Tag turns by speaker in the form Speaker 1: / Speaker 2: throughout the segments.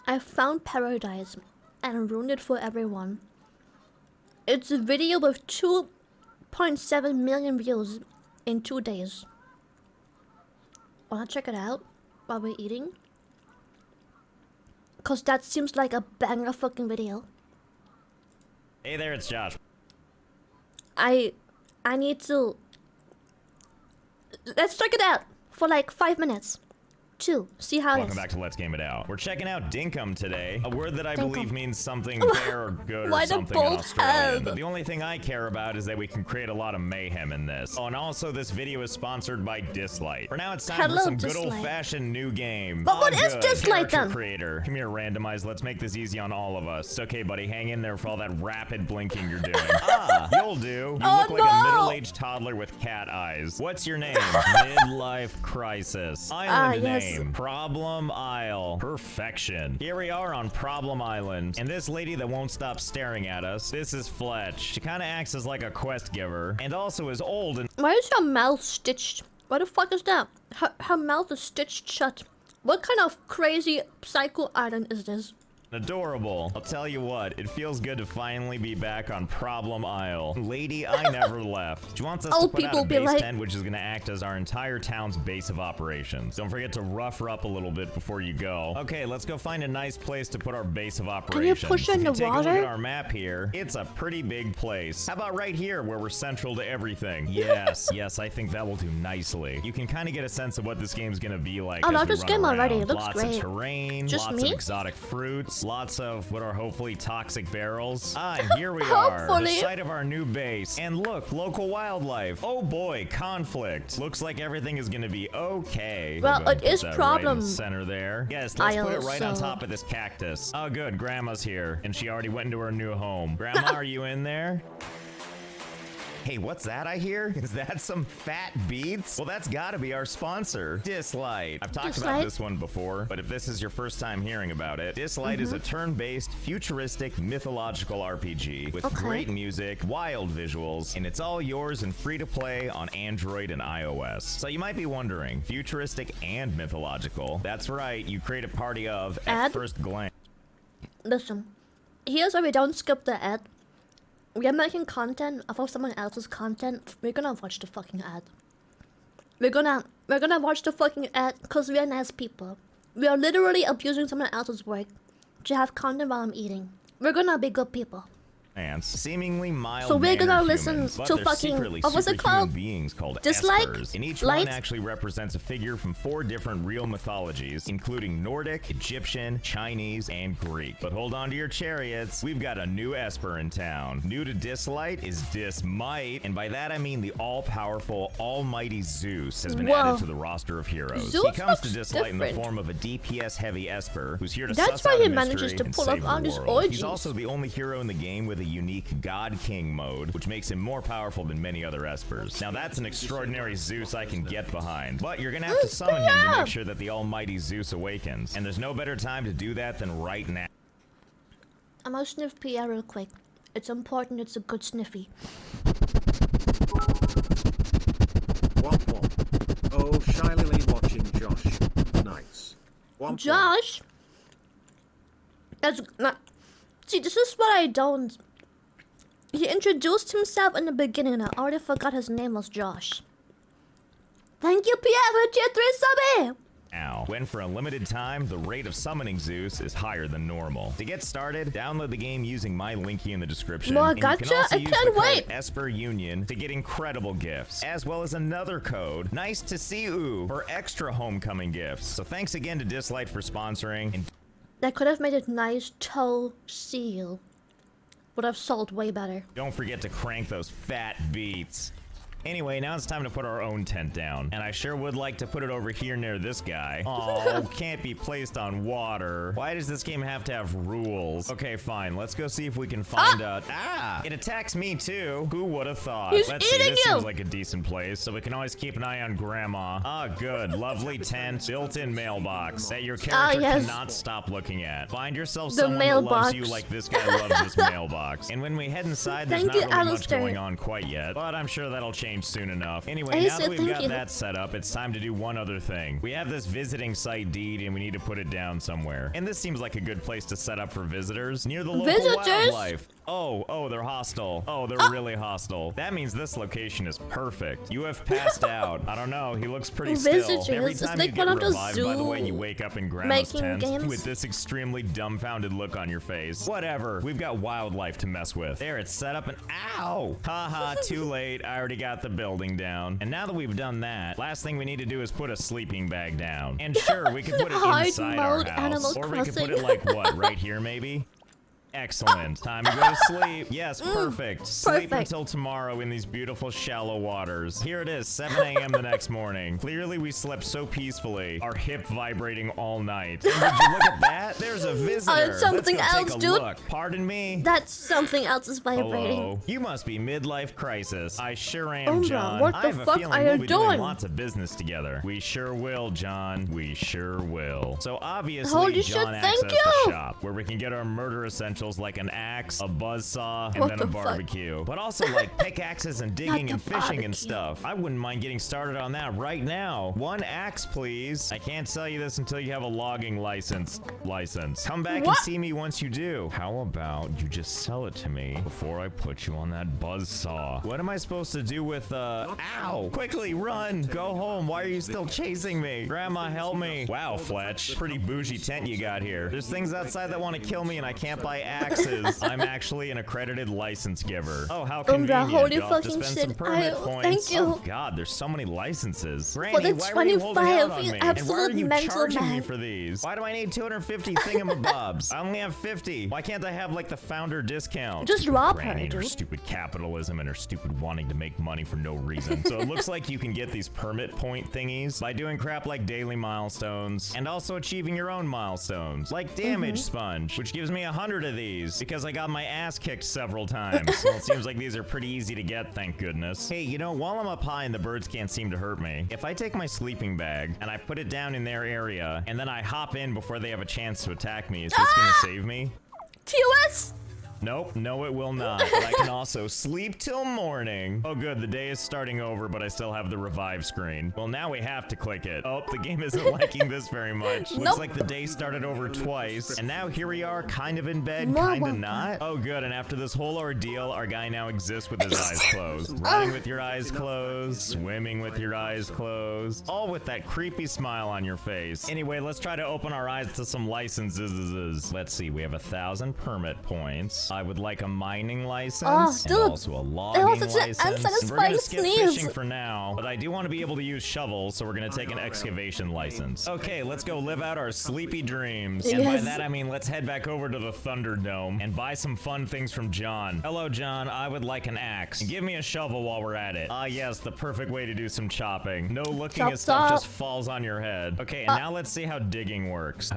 Speaker 1: I found paradise and ruined it for everyone. It's a video with 2.7 million views in 2 days. Wanna check it out while we're eating? Cause that seems like a banger fucking video.
Speaker 2: Hey there, it's Josh.
Speaker 1: I need to... Let's check it out for like 5 minutes. See how it is.
Speaker 2: Welcome back to Let's Game It Out. We're checking out dinkum today, a word that I
Speaker 1: Dinkum.
Speaker 2: believe means something fair or good
Speaker 1: Why
Speaker 2: or
Speaker 1: the
Speaker 2: something in
Speaker 1: both
Speaker 2: Australian.
Speaker 1: have?
Speaker 2: But the only thing I care about is that we can create a lot of mayhem in this. Oh, and also this video is sponsored by Dislight. For now, it's time for some good old-fashioned new game.
Speaker 1: But what is Dislight then?
Speaker 2: Creator. Come here, randomize. Let's make this easy on all of us. It's okay, buddy. Hang in there for all that rapid blinking you're doing. You'll do. You look like a middle-aged toddler with cat eyes. What's your name? Midlife crisis. Island name. Problem Isle. Perfection. Here we are on Problem Island. And this lady that won't stop staring at us, this is Fletch. She kind of acts as like a quest giver. And also is old and...
Speaker 1: Why is her mouth stitched? What the fuck is that? Her mouth is stitched shut. What kind of crazy psycho island is this?
Speaker 2: adorable. I'll tell you what, it feels good to finally be back on Problem Isle. Lady, I never left. She wants us to put out a base tent, which is going to act as our entire town's base of operations. Don't forget to rough her up a little bit before you go. Okay, let's go find a nice place to put our base of operations.
Speaker 1: Can you push her in the water?
Speaker 2: Take a look at our map here. It's a pretty big place. How about right here, where we're central to everything? Yes, yes, I think that will do nicely. You can kind of get a sense of what this game's going to be like.
Speaker 1: I love this game already. It looks great.
Speaker 2: Lots of terrain, lots of exotic fruits, lots of what are hopefully toxic barrels. Ah, and here we are, the site of our new base. And look, local wildlife. Oh boy, conflict. Looks like everything is going to be okay.
Speaker 1: Well, it is problem.
Speaker 2: Right in the center there. Yes, let's put it right on top of this cactus. Oh, good. Grandma's here, and she already went into her new home. Grandma, are you in there? Hey, what's that I hear? Is that some fat beets? Well, that's gotta be our sponsor, Dislight. I've talked about this one before, but if this is your first time hearing about it, Dislight is a turn-based, futuristic, mythological RPG with great music, wild visuals, and it's all yours and free to play on Android and iOS. So you might be wondering, futuristic and mythological? That's right, you create a party of at first glance.
Speaker 1: Listen, here's why we don't skip the ad. We are making content off of someone else's content. We're gonna watch the fucking ad. We're gonna watch the fucking ad because we are nice people. We are literally abusing someone else's work to have content while I'm eating. We're gonna be good people.
Speaker 2: Seemingly mild.
Speaker 1: So we're gonna listen to fucking what's it called?
Speaker 2: Beings called
Speaker 1: Dislike?
Speaker 2: espers. And each one actually represents a figure from 4 different real mythologies, including Nordic, Egyptian, Chinese, and Greek. But hold on to your chariots. We've got a new esper in town. New to Dislight is Dismight, and by that I mean the all-powerful, almighty Zeus has been added to the roster of heroes.
Speaker 1: Zeus
Speaker 2: he comes to Dislight in the form of a DPS-heavy esper who's here to
Speaker 1: That's
Speaker 2: suss
Speaker 1: why
Speaker 2: out
Speaker 1: he
Speaker 2: a
Speaker 1: manages to pull up on his origins.
Speaker 2: He's also the only hero in the game with a unique God King mode, which makes him more powerful than many other espers. Now that's an extraordinary Zeus I can get behind, but you're gonna have to summon him to make sure that the almighty Zeus awakens, and there's no better time to do that than right now.
Speaker 1: I'm gonna sniff Pierre real quick. It's important, it's a good sniffy.
Speaker 3: Womp womp. Oh, Shylily watching Josh. Nice. Womp
Speaker 1: Josh? That's not... See, this is what I don't... He introduced himself in the beginning and I already forgot his name was Josh. Thank you, Pierre, for tier 3 subbing!
Speaker 2: Now, when for a limited time, the rate of summoning Zeus is higher than normal. To get started, download the game using my link in the description.
Speaker 1: More
Speaker 2: and
Speaker 1: gotcha?
Speaker 2: You can also
Speaker 1: I
Speaker 2: use
Speaker 1: can't
Speaker 2: the
Speaker 1: wait!
Speaker 2: code Esper Union to get incredible gifts, as well as another code, Nice to See You, for extra homecoming gifts. So thanks again to Dislight for sponsoring. And
Speaker 1: that could have made it nice toe seal. Would have sold way better.
Speaker 2: don't forget to crank those fat beats. Anyway, now it's time to put our own tent down. And I sure would like to put it over here near this guy. Oh, can't be placed on water. Why does this game have to have rules? Okay, fine. Let's go see if we can find out. Ah! It attacks me too. Who would have thought?
Speaker 1: He's
Speaker 2: Let's see.
Speaker 1: eating
Speaker 2: This
Speaker 1: you!
Speaker 2: seems like a decent place, so we can always keep an eye on Grandma. Ah, good. Lovely tent. Built-in mailbox that your character cannot stop looking at. Find yourself someone that loves you like this guy loves this mailbox. And when we head inside, there's not really much going on quite yet. But I'm sure that'll change change soon enough. Anyway,
Speaker 1: Hey,
Speaker 2: now that
Speaker 1: so
Speaker 2: we've
Speaker 1: thank
Speaker 2: got
Speaker 1: you.
Speaker 2: that set up, it's time to do one other thing. We have this visiting site deed, and we need to put it down somewhere. And this seems like a good place to set up for visitors, near the local
Speaker 1: Visitors?
Speaker 2: wildlife. Oh, they're hostile. Oh, they're really hostile. That means this location is perfect. You have passed out. I don't know, he looks pretty still.
Speaker 1: Visitors?
Speaker 2: Every
Speaker 1: It's
Speaker 2: time
Speaker 1: like
Speaker 2: you get
Speaker 1: one of those
Speaker 2: revived, by the way,
Speaker 1: zoo
Speaker 2: you wake up in Grandma's
Speaker 1: making
Speaker 2: tent
Speaker 1: games.
Speaker 2: with this extremely dumbfounded look on your face. Whatever, we've got wildlife to mess with. There, it's set up and ow! Haha, too late. I already got the building down. And now that we've done that, last thing we need to do is put a sleeping bag down. And sure, we could put it
Speaker 1: Hard
Speaker 2: inside our
Speaker 1: mode Animal
Speaker 2: house. Or we could put
Speaker 1: Crossing.
Speaker 2: it like what, right here maybe? Excellent. Time to go to sleep. Yes, perfect. Sleep
Speaker 1: perfect.
Speaker 2: until tomorrow in these beautiful shallow waters. Here it is, 7 a.m. the next morning. Clearly we slept so peacefully, our hip vibrating all night. And would you look at that? There's a visitor.
Speaker 1: something
Speaker 2: Let's go
Speaker 1: else,
Speaker 2: take a
Speaker 1: dude.
Speaker 2: look. Pardon me?
Speaker 1: That's something else is vibrating.
Speaker 2: Hello. You must be midlife crisis. I sure am,
Speaker 1: Umbra,
Speaker 2: John.
Speaker 1: what
Speaker 2: I
Speaker 1: the
Speaker 2: have a
Speaker 1: fuck
Speaker 2: feeling
Speaker 1: are
Speaker 2: we'll
Speaker 1: you
Speaker 2: be doing
Speaker 1: doing?
Speaker 2: lots of business together. We sure will, John. We sure will. So obviously,
Speaker 1: Holy shit,
Speaker 2: John
Speaker 1: thank
Speaker 2: accessed
Speaker 1: you.
Speaker 2: the shop where we can get our murder essentials like an axe, a buzzsaw, and
Speaker 1: What
Speaker 2: then a
Speaker 1: the fuck?
Speaker 2: barbecue. But also like pickaxes and digging
Speaker 1: Not
Speaker 2: and
Speaker 1: the
Speaker 2: fishing and
Speaker 1: barbecue.
Speaker 2: stuff. I wouldn't mind getting started on that right now. 1 axe, please. I can't sell you this until you have a logging license. Come back and
Speaker 1: What?
Speaker 2: see me once you do. How about you just sell it to me before I put you on that buzzsaw? What am I supposed to do with, ow! Quickly, run! Go home. Why are you still chasing me? Grandma, help me. Wow, Fletch. Pretty bougie tent you got here. There's things outside that want to kill me and I can't buy axes. I'm actually an accredited license giver. Oh, how
Speaker 1: Umbra,
Speaker 2: convenient.
Speaker 1: holy
Speaker 2: You'll have to
Speaker 1: fucking
Speaker 2: spend some
Speaker 1: shit.
Speaker 2: permit
Speaker 1: I-
Speaker 2: points.
Speaker 1: thank you.
Speaker 2: Oh god, there's so many licenses. Granny,
Speaker 1: For the
Speaker 2: why were you holding out
Speaker 1: 25,
Speaker 2: on
Speaker 1: you
Speaker 2: me? And why are
Speaker 1: absolute
Speaker 2: you
Speaker 1: mental
Speaker 2: charging me
Speaker 1: man.
Speaker 2: for these? Why do I need 250 thingamabobs? I only have 50. Why can't I have like the founder discount?
Speaker 1: Just rob her,
Speaker 2: Granny and her
Speaker 1: dude.
Speaker 2: stupid capitalism and her stupid wanting to make money for no reason. So it looks like you can get these permit point thingies by doing crap like daily milestones and also achieving your own milestones, like damage sponge, which gives me 100 of these because I got my ass kicked several times. Well, it seems like these are pretty easy to get, thank goodness. Hey, you know, while I'm up high and the birds can't seem to hurt me, if I take my sleeping bag and I put it down in their area and then I hop in before they have a chance to attack me, is this gonna save me?
Speaker 1: TOS?
Speaker 2: Nope, no it will not. But I can also sleep till morning. Oh good, the day is starting over, but I still have the revive screen. Well, now we have to click it. Oh, the game isn't liking this very much. Looks
Speaker 1: Nope.
Speaker 2: like the day started over twice. And now here we are, kind of in bed,
Speaker 1: More
Speaker 2: kind of
Speaker 1: one.
Speaker 2: not. Oh good, and after this whole ordeal, our guy now exists with his eyes closed. Running with your eyes closed, swimming with your eyes closed. All with that creepy smile on your face. Anyway, let's try to open our eyes to some licenses. Let's see, we have 1,000 permit points. I would like a mining license and
Speaker 1: dude.
Speaker 2: also a logging
Speaker 1: such an
Speaker 2: license. And we're
Speaker 1: unsatisfying
Speaker 2: gonna skip
Speaker 1: sneeze.
Speaker 2: fishing for now, but I do want to be able to use shovels, so we're gonna take an excavation license. Okay, let's go live out our sleepy dreams. And by
Speaker 1: Yes.
Speaker 2: that I mean let's head back over to the Thunderdome and buy some fun things from John. Hello, John. I would like an axe. And give me a shovel while we're at it. Ah, yes, the perfect way to do some chopping. No looking
Speaker 1: Chop,
Speaker 2: at stuff
Speaker 1: chop.
Speaker 2: just falls on your head. Okay, and now let's see how digging works.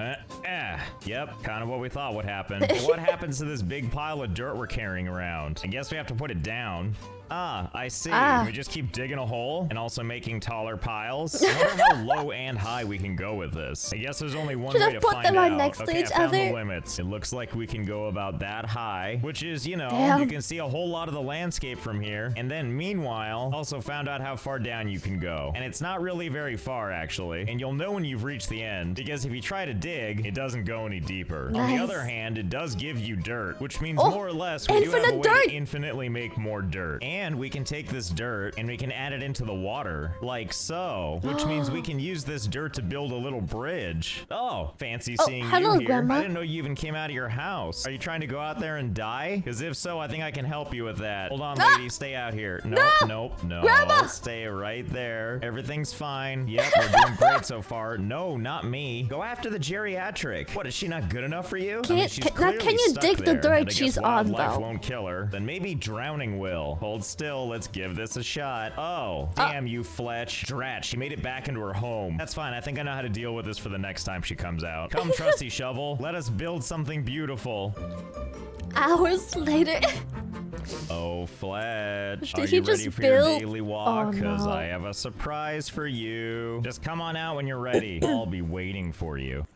Speaker 2: Yep, kind of what we thought would happen. And what happens to this big pile of dirt we're carrying around? I guess we have to put it down. Ah, I see. We just keep digging a hole and also making taller piles. I wonder how low and high we can go with this. I guess there's only one
Speaker 1: Should
Speaker 2: way
Speaker 1: I
Speaker 2: to
Speaker 1: put
Speaker 2: find
Speaker 1: them right
Speaker 2: out.
Speaker 1: next to
Speaker 2: Okay, I
Speaker 1: each
Speaker 2: found the
Speaker 1: other?
Speaker 2: limits. It looks like we can go about that high, which is, you know,
Speaker 1: Damn.
Speaker 2: you can see a whole lot of the landscape from here. And then meanwhile, also found out how far down you can go. And it's not really very far, actually. And you'll know when you've reached the end, because if you try to dig, it doesn't go any deeper. On the
Speaker 1: Nice.
Speaker 2: other hand, it does give you dirt, which means
Speaker 1: Oh,
Speaker 2: more or less we do have a
Speaker 1: infinite
Speaker 2: way
Speaker 1: dirt.
Speaker 2: to infinitely make more dirt. And we can take this dirt and we can add it into the water, like so. Which means we can use this dirt to build a little bridge. Oh, fancy seeing
Speaker 1: hello,
Speaker 2: you here.
Speaker 1: Grandma.
Speaker 2: I didn't know you even came out of your house. Are you trying to go out there and die? Because if so, I think I can help you with that. Hold on, lady, stay out here. Nope.
Speaker 1: Grandma!
Speaker 2: Stay right there. Everything's fine. Yep, we're doing great so far. No, not me. Go after the geriatric. What, is she not good enough for you?
Speaker 1: Can you
Speaker 2: stuck
Speaker 1: dig the
Speaker 2: there,
Speaker 1: dirt
Speaker 2: and I guess
Speaker 1: she's on,
Speaker 2: wildlife
Speaker 1: though?
Speaker 2: won't kill her. Then maybe drowning will. Hold still, let's give this a shot. Oh, damn you, Fletch. Drat, she made it back into her home. That's fine, I think I know how to deal with this for the next time she comes out. Come, trusty shovel, let us build something beautiful.
Speaker 1: Hours later.
Speaker 2: Oh, Fletch,
Speaker 1: Did
Speaker 2: are
Speaker 1: he
Speaker 2: you ready
Speaker 1: just
Speaker 2: for your
Speaker 1: build-
Speaker 2: daily walk?
Speaker 1: Oh,
Speaker 2: Because
Speaker 1: no.
Speaker 2: I have a surprise for you. Just come on out when you're ready. I'll be waiting for you.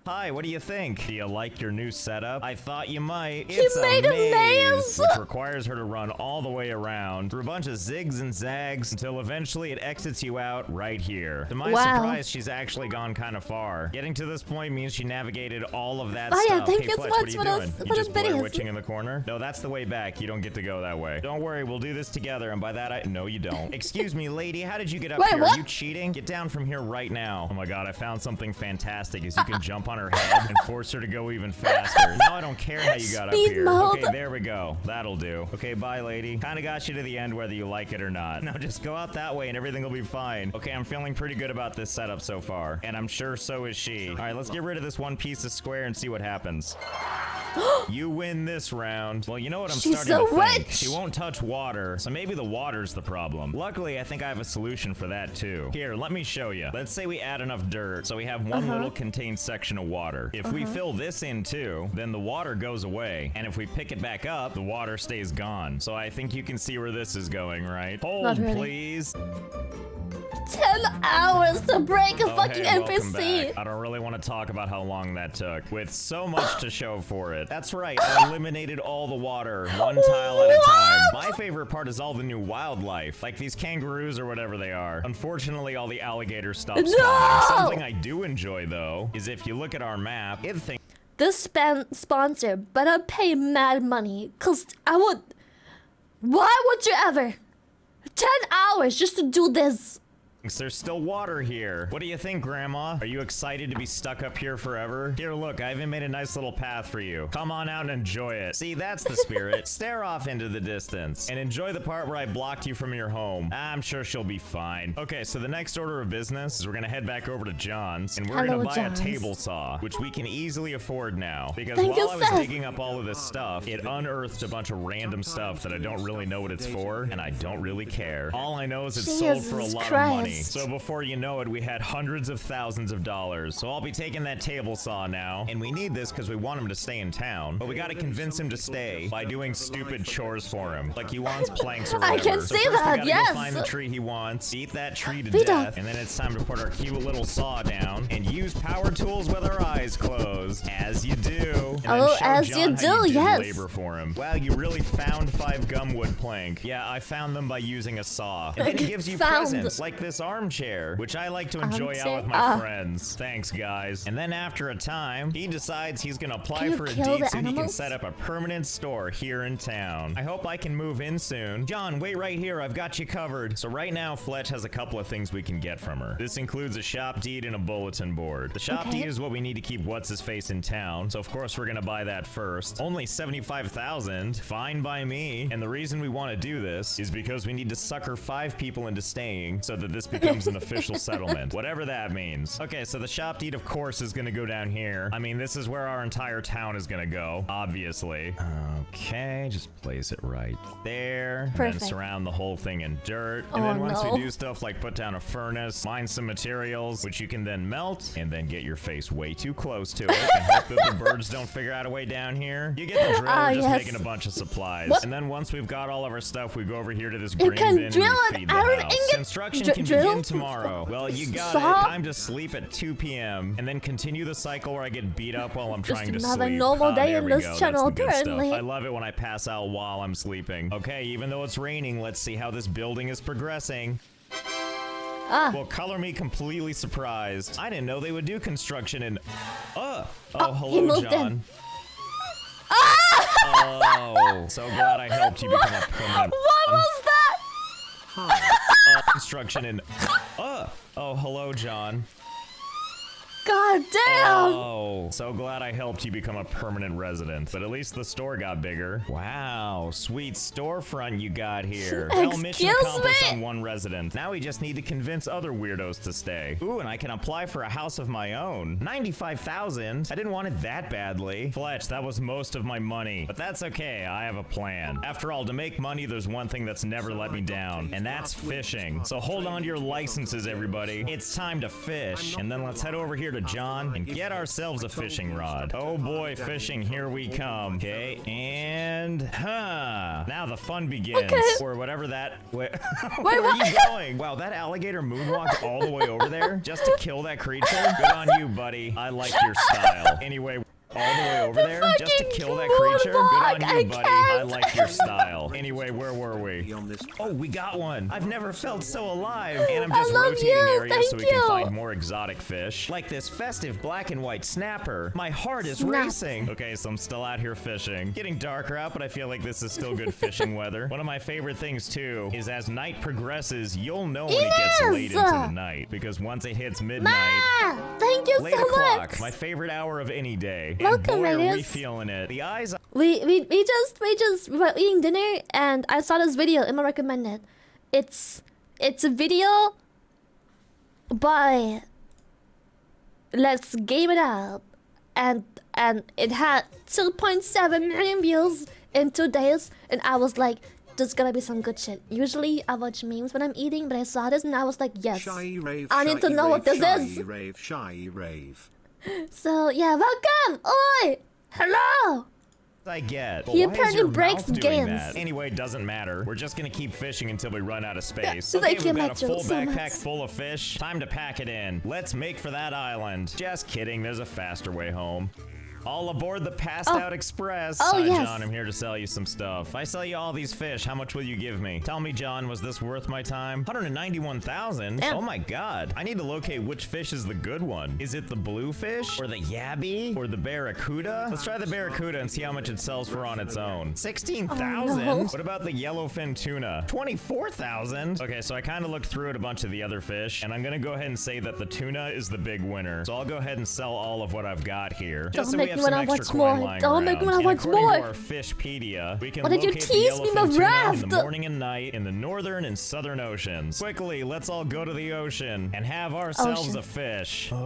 Speaker 2: Hi, what do you think? Do you like your new setup? I thought you might.
Speaker 1: He
Speaker 2: It's
Speaker 1: made a maze!
Speaker 2: which requires her to run all the way around through a bunch of zigs and zags until eventually it exits you out right here. To my surprise, she's actually gone kind of far. Getting to this point means she navigated all of that stuff.
Speaker 1: Yeah, thank
Speaker 2: hey,
Speaker 1: you so
Speaker 2: Fletch,
Speaker 1: much
Speaker 2: what are you
Speaker 1: for
Speaker 2: doing?
Speaker 1: those
Speaker 2: You just Blair
Speaker 1: videos.
Speaker 2: witching in the corner? No, that's the way back. You don't get to go that way. Don't worry, we'll do this together, and by that no, you don't. Excuse me, lady, how did you get up
Speaker 1: Wait,
Speaker 2: here?
Speaker 1: what?
Speaker 2: Are you cheating? Get down from here right now. Oh my god, I found something fantastic is you can jump on her head and force her to go even faster. Now I don't care how you got up
Speaker 1: Speed
Speaker 2: here.
Speaker 1: mode.
Speaker 2: Okay, there we go. That'll do. Okay, bye, lady. Kinda got you to the end whether you like it or not. Now just go out that way and everything will be fine. Okay, I'm feeling pretty good about this setup so far, and I'm sure so is she. All right, let's get rid of this one piece of square and see what happens. You win this round. Well, you know what I'm
Speaker 1: She's
Speaker 2: starting to
Speaker 1: a
Speaker 2: think?
Speaker 1: witch.
Speaker 2: She won't touch water, so maybe the water's the problem. Luckily, I think I have a solution for that too. Here, let me show you. Let's say we add enough dirt, so we have one little contained section of water. If we fill this in too, then the water goes away, and if we pick it back up, the water stays gone. So I think you can see where this is going, right? Hold,
Speaker 1: really.
Speaker 2: please.
Speaker 1: 10 hours to break a fucking
Speaker 2: Hey, welcome
Speaker 1: NPC.
Speaker 2: back. I don't really want to talk about how long that took, with so much to show for it. That's right, I eliminated all the water, one tile at a time. My favorite part is all the new wildlife, like these kangaroos or whatever they are. Unfortunately, all the alligators stopped spawning. Something I do enjoy, though, is if you look at our map, it thinks
Speaker 1: This sponsor better pay mad money, cause I would. Why would you ever? 10 hours just to do this.
Speaker 2: there's still water here. What do you think, Grandma? Are you excited to be stuck up here forever? Here, look, I even made a nice little path for you. Come on out and enjoy it. See, that's the spirit. Stare off into the distance and enjoy the part where I blocked you from your home. I'm sure she'll be fine. Okay, so the next order of business is we're gonna head back over to John's and we're
Speaker 1: Hello,
Speaker 2: gonna buy
Speaker 1: John's.
Speaker 2: a table saw, which we can easily afford now. Because
Speaker 1: Thank
Speaker 2: while
Speaker 1: you,
Speaker 2: I was
Speaker 1: Seth.
Speaker 2: digging up all of this stuff, it unearthed a bunch of random stuff that I don't really know what it's for, and I don't really care. All I know is it's sold for a
Speaker 1: Jesus
Speaker 2: lot of money.
Speaker 1: Christ.
Speaker 2: So before you know it, we had hundreds of thousands of dollars. So I'll be taking that table saw now, and we need this because we want him to stay in town. But we got to convince him to stay by doing stupid chores for him, like he wants planks or whatever.
Speaker 1: I can
Speaker 2: so
Speaker 1: see
Speaker 2: first
Speaker 1: that,
Speaker 2: we gotta
Speaker 1: yes.
Speaker 2: go find the tree he wants, eat that tree to
Speaker 1: Vida.
Speaker 2: death, and then it's time to put our cute little saw down and use power tools with our eyes closed, as you do. And then
Speaker 1: Oh,
Speaker 2: show
Speaker 1: as
Speaker 2: John
Speaker 1: you
Speaker 2: how
Speaker 1: do,
Speaker 2: did
Speaker 1: yes.
Speaker 2: labor for him. Wow, you really found 5 gumwood plank. Yeah, I found them by using a saw. And then he gives you
Speaker 1: Found.
Speaker 2: presents, like this armchair, which I like to enjoy out with my
Speaker 1: Armchair?
Speaker 2: friends. Thanks, guys. And then after a time, he decides he's gonna apply
Speaker 1: Can you
Speaker 2: for a
Speaker 1: kill
Speaker 2: deed
Speaker 1: the
Speaker 2: so he can
Speaker 1: animals?
Speaker 2: set up a permanent store here in town. I hope I can move in soon. John, wait right here. I've got you covered. So right now, Fletch has a couple of things we can get from her. This includes a shop deed and a bulletin board. The shop
Speaker 1: Okay.
Speaker 2: deed is what we need to keep what's-his-face in town, so of course we're gonna buy that first. Only 75,000, fine by me. And the reason we want to do this is because we need to sucker 5 people into staying so that this becomes an official settlement, whatever that means. Okay, so the shop deed, of course, is gonna go down here. I mean, this is where our entire town is gonna go, obviously. Okay, just place it right there. And
Speaker 1: Perfect.
Speaker 2: then surround the whole thing in dirt. And
Speaker 1: Oh,
Speaker 2: then once
Speaker 1: no.
Speaker 2: we do stuff like put down a furnace, mine some materials, which you can then melt, and then get your face way too close to it, and hope that the birds don't figure out a way down here. You get the drill,
Speaker 1: Ah,
Speaker 2: we're just
Speaker 1: yes.
Speaker 2: making a bunch of supplies.
Speaker 1: What?
Speaker 2: And then once we've got all of our stuff, we go over here to this
Speaker 1: You
Speaker 2: green
Speaker 1: can
Speaker 2: bin
Speaker 1: drill
Speaker 2: and
Speaker 1: an
Speaker 2: we feed the
Speaker 1: iron
Speaker 2: house.
Speaker 1: ingot?
Speaker 2: Construction can
Speaker 1: Drill?
Speaker 2: begin tomorrow. Well, you got
Speaker 1: Saw?
Speaker 2: it. Time to sleep at 2 p.m. and then continue the cycle where I get beat up while I'm
Speaker 1: Just
Speaker 2: trying to
Speaker 1: another
Speaker 2: sleep.
Speaker 1: normal day
Speaker 2: there
Speaker 1: in
Speaker 2: we
Speaker 1: this
Speaker 2: go. That's
Speaker 1: channel,
Speaker 2: the good stuff.
Speaker 1: apparently.
Speaker 2: I love it when I pass out while I'm sleeping. Okay, even though it's raining, let's see how this building is progressing. Well, color me completely surprised. I didn't know they would do construction in... Oh,
Speaker 1: he
Speaker 2: hello,
Speaker 1: moved in.
Speaker 2: John. Oh, so glad I helped you become a permanent...
Speaker 1: What was that?
Speaker 2: construction in... Oh, hello, John.
Speaker 1: God damn!
Speaker 2: Oh, so glad I helped you become a permanent resident. But at least the store got bigger. Wow, sweet storefront you got here. Well, mission
Speaker 1: Excuse
Speaker 2: accomplished
Speaker 1: me?
Speaker 2: on one resident. Now we just need to convince other weirdos to stay. Ooh, and I can apply for a house of my own. 95,000? I didn't want it that badly. Fletch, that was most of my money. But that's okay, I have a plan. After all, to make money, there's one thing that's never let me down, and that's fishing. So hold on to your licenses, everybody. It's time to fish. And then let's head over here to to John and get ourselves a fishing rod. Oh boy, fishing, here we come. Okay, and now the fun begins.
Speaker 1: Okay.
Speaker 2: Or whatever that. Where
Speaker 1: Wait,
Speaker 2: are
Speaker 1: what?
Speaker 2: you going? Wow, that alligator moonwalked all the way over there just to kill that creature. Good on you, buddy. I like your style. Anyway. All the way over there just to kill that creature? Good on you, buddy. I like your style. Anyway, where were we? Oh, we got one. I've never felt so alive. And I'm just rotating areas so we can find more exotic fish. Like this festive black and white snapper. My heart is racing. Okay, so I'm still out here fishing. Getting darker out, but I feel like this is still good fishing weather. One of my favorite things, too, is as night progresses, you'll know when it gets late into the night. Because once it hits midnight,
Speaker 1: thank you
Speaker 2: late
Speaker 1: so
Speaker 2: o'clock,
Speaker 1: much.
Speaker 2: my favorite hour of any day.
Speaker 1: Welcome,
Speaker 2: boy, are we
Speaker 1: ladies.
Speaker 2: feeling it. The eyes.
Speaker 1: We were eating dinner and I saw this video. Emma recommended. It's a video by Let's Game It Up, and it had 2.7 million views in 2 days, and I was like, there's gonna be some good shit. Usually I watch memes when I'm eating, but I saw this and I was like, yes, I need to know what this is.
Speaker 3: Shy rave.
Speaker 1: So yeah, welcome. Oi, hello.
Speaker 2: I get.
Speaker 1: He
Speaker 2: Why is
Speaker 1: apparently
Speaker 2: your
Speaker 1: breaks
Speaker 2: mouth doing
Speaker 1: games.
Speaker 2: that? Anyway, it doesn't matter. We're just gonna keep fishing until we run out of space.
Speaker 1: Yeah,
Speaker 2: Okay,
Speaker 1: thank you,
Speaker 2: we've got a full
Speaker 1: Mitchell, so
Speaker 2: backpack
Speaker 1: much.
Speaker 2: full of fish. Time to pack it in. Let's make for that island. Just kidding. There's a faster way home. All aboard the Passed Out Express.
Speaker 1: Oh,
Speaker 2: Hi,
Speaker 1: yes.
Speaker 2: John, I'm here to sell you some stuff. I sell you all these fish. How much will you give me? Tell me, John, was this worth my time? 191,000?
Speaker 1: Damn.
Speaker 2: Oh my god. I need to locate which fish is the good one. Is it the bluefish? Or the yabby? Or the barracuda? Let's try the barracuda and see how much it sells for on its own. 16,000?
Speaker 1: Oh, no.
Speaker 2: What about the yellowfin tuna? 24,000? Okay, so I kind of looked through at a bunch of the other fish, and I'm gonna go ahead and say that the tuna is the big winner. So I'll go ahead and sell all of what I've got here. Just so we have some extra coin lying
Speaker 1: Don't
Speaker 2: around.
Speaker 1: make me wanna
Speaker 2: And
Speaker 1: watch
Speaker 2: according
Speaker 1: more.
Speaker 2: to our Fishpedia, we can
Speaker 1: Why did you
Speaker 2: locate the
Speaker 1: tease me,
Speaker 2: yellowfin
Speaker 1: my
Speaker 2: tuna
Speaker 1: raft?
Speaker 2: in the morning and night in the northern and southern oceans. Quickly, let's all go to the ocean and have ourselves
Speaker 1: Ocean.
Speaker 2: a fish. Oh.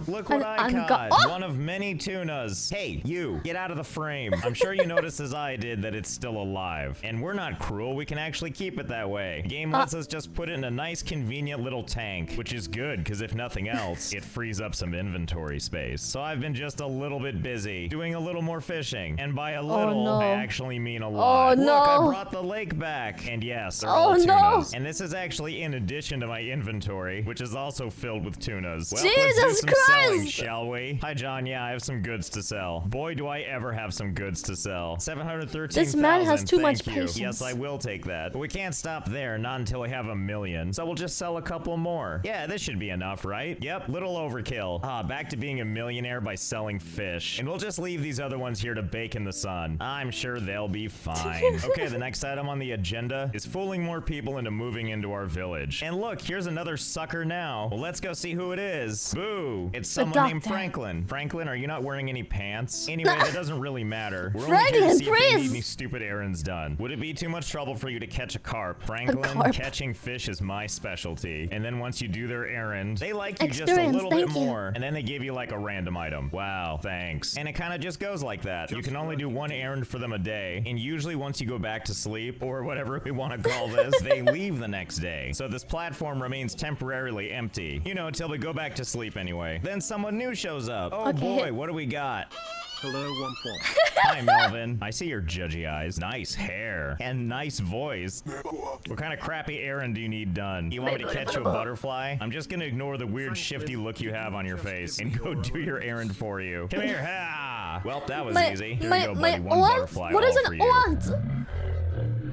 Speaker 2: Look what I caught.
Speaker 1: Oh!
Speaker 2: One of many tunas. Hey, you, get out of the frame. I'm sure you noticed as I did that it's still alive. And we're not cruel. We can actually keep it that way. The game lets us just put it in a nice, convenient little tank, which is good because if nothing else, it frees up some inventory space. So I've been just a little bit busy doing a little more fishing. And by a little,
Speaker 1: no.
Speaker 2: I actually mean a lot.
Speaker 1: Oh,
Speaker 2: Look,
Speaker 1: no.
Speaker 2: I brought the lake back. And yes, they're
Speaker 1: Oh,
Speaker 2: all tunas.
Speaker 1: no.
Speaker 2: And this is actually in addition to my inventory, which is also filled with tunas. Well, let's
Speaker 1: Jesus
Speaker 2: do some selling,
Speaker 1: Christ.
Speaker 2: shall we? Hi, John. Yeah, I have some goods to sell. Boy, do I ever have some goods to sell. 713,000.
Speaker 1: This man has too much
Speaker 2: Thank you.
Speaker 1: patience.
Speaker 2: Yes, I will take that. But we can't stop there, not until we have 1 million. So we'll just sell a couple more. Yeah, this should be enough, right? Yep, little overkill. Back to being a millionaire by selling fish. And we'll just leave these other ones here to bake in the sun. I'm sure they'll be fine. Okay, the next item on the agenda is fooling more people into moving into our village. And look, here's another sucker now. Well, let's go see who it is. Boo! It's someone named Franklin. Franklin, are you not wearing any pants? Anyway, that doesn't really matter. We're only here to see if they need any stupid errands done. Would it be too much trouble for you to catch a carp? Franklin, catching fish is my specialty. And then once you do their errand, they like you just a little bit more. And then they give you like a random item. Wow, thanks. And it kind of just goes like that. You can only do one errand for them a day. And usually once you go back to sleep, or whatever we want to call this, they leave the next day. So this platform remains temporarily empty. You know, until we go back to sleep anyway. Then someone new shows up. Oh boy, what do we got?
Speaker 3: Hello, Womp Womp.
Speaker 2: Hi, Melvin. I see your judgy eyes. Nice hair. And nice voice. What kind of crappy errand do you need done? You want me to catch you a butterfly? I'm just gonna ignore the weird shifty look you have on your face and go do your errand for you. Come here. Ha! Well, that was easy. Here you go, buddy. One butterfly
Speaker 1: What is
Speaker 2: all for
Speaker 1: an
Speaker 2: you.
Speaker 1: aunt?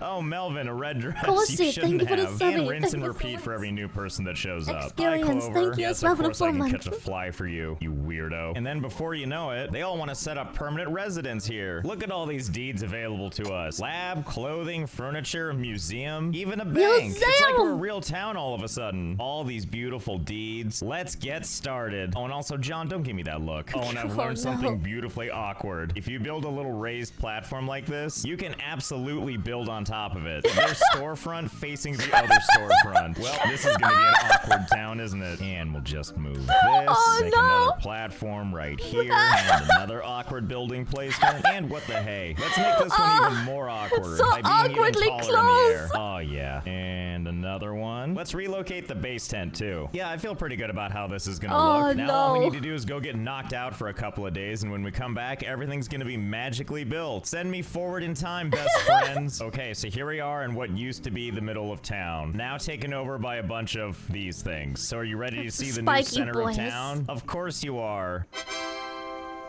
Speaker 2: Oh, Melvin, a red dress.
Speaker 1: Kosi,
Speaker 2: You shouldn't
Speaker 1: thank you for the
Speaker 2: have.
Speaker 1: subbing.
Speaker 2: And rinse and
Speaker 1: Thank you so
Speaker 2: repeat
Speaker 1: much.
Speaker 2: for every new person that shows up.
Speaker 1: Experience,
Speaker 2: Hi, Clover.
Speaker 1: thank you.
Speaker 2: Yes,
Speaker 1: Smile
Speaker 2: of
Speaker 1: for the
Speaker 2: course I can
Speaker 1: moment.
Speaker 2: catch a fly for you, you weirdo. And then before you know it, they all want to set up permanent residence here. Look at all these deeds available to us. Lab, clothing, furniture, museum, even a bank. It's like we're a real town all of a sudden. All these beautiful deeds. Let's get started. Oh, and also, John, don't give me that look. Oh, and I've learned something beautifully awkward. If you build a little raised platform like this, you can absolutely build on top of it. Their storefront facing the other storefront. Well, this is gonna be an awkward town, isn't it? And we'll just move this, make another platform right here, and another awkward building placement. And what the hey? Let's make this one even more awkward
Speaker 1: so
Speaker 2: by being
Speaker 1: awkwardly
Speaker 2: even taller in the air.
Speaker 1: close.
Speaker 2: Oh yeah. And another one. Let's relocate the base tent too. Yeah, I feel pretty good about how this is gonna look. Now all we need to do is go get knocked out for a couple of days, and when we come back, everything's gonna be magically built. Send me forward in time, best friends. Okay, so here we are in what used to be the middle of town, now taken over by a bunch of these things. So are you ready to see the new center of town? Of course you are.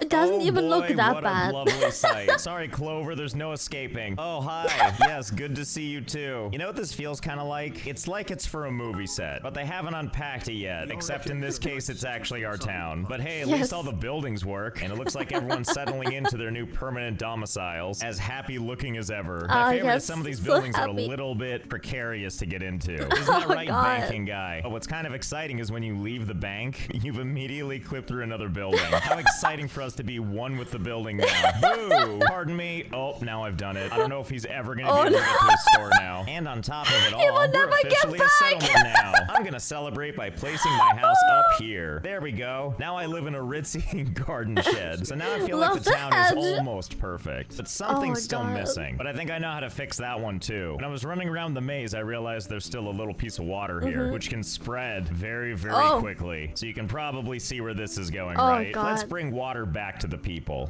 Speaker 1: It doesn't even look that
Speaker 2: what
Speaker 1: bad.
Speaker 2: A lovely sight. Sorry, Clover, there's no escaping. Oh, hi. Yes, good to see you too. You know what this feels kind of like? It's like it's for a movie set, but they haven't unpacked it yet, except in this case, it's actually our town. But hey, at least all the buildings work, and it looks like everyone's settling into their new permanent domiciles, as happy looking as ever. My favorite is some of these buildings are a little bit precarious to get into. Isn't that right, banking guy? But what's kind of exciting is when you leave the bank, you've immediately clipped through another building. How exciting for us to be one with the building now. Boo! Pardon me. Oh, now I've done it. I don't know if he's ever gonna be able to get to his store now. And on top of it all, we're officially a settlement now. I'm gonna celebrate by placing my house up here. There we go. Now I live in a ritzy garden shed. So now I feel like the town is almost perfect. But something's still missing. But I think I know how to fix that one too. When I was running around the maze, I realized there's still a little piece of water here, which can spread very, very quickly. So you can probably see where this is going, right? Let's bring water back to the people.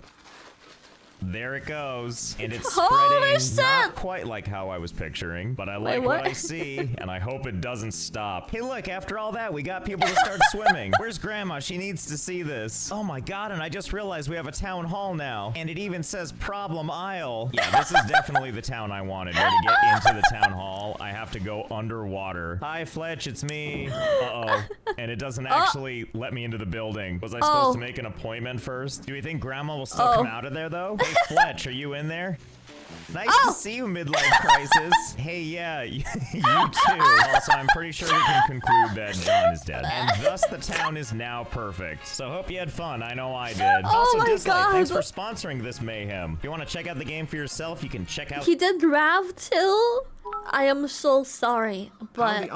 Speaker 2: There it goes, and it's spreading not quite like how I was picturing, but I like what I see, and I hope it doesn't stop. Hey look, after all that, we got people to start swimming. Where's Grandma? She needs to see this. Oh my god, and I just realized we have a town hall now, and it even says problem aisle. Yeah, this is definitely the town I wanted. Where to get into the town hall, I have to go underwater. Hi Fletch, it's me. Uh-oh, and it doesn't actually let me into the building. Was I supposed to make an appointment first? Do we think Grandma will still come out of there though? Hey Fletch, are you in there? Nice to see you, midlife crisis. Hey, yeah, you too. Also, I'm pretty sure we can conclude that John is dead. And thus, the town is now perfect. So, hope you had fun. I know I did. Also, Dislike, thanks for sponsoring this mayhem. If you want to check out the game for yourself, you can check out...
Speaker 1: He did Rav too? I am so sorry, but...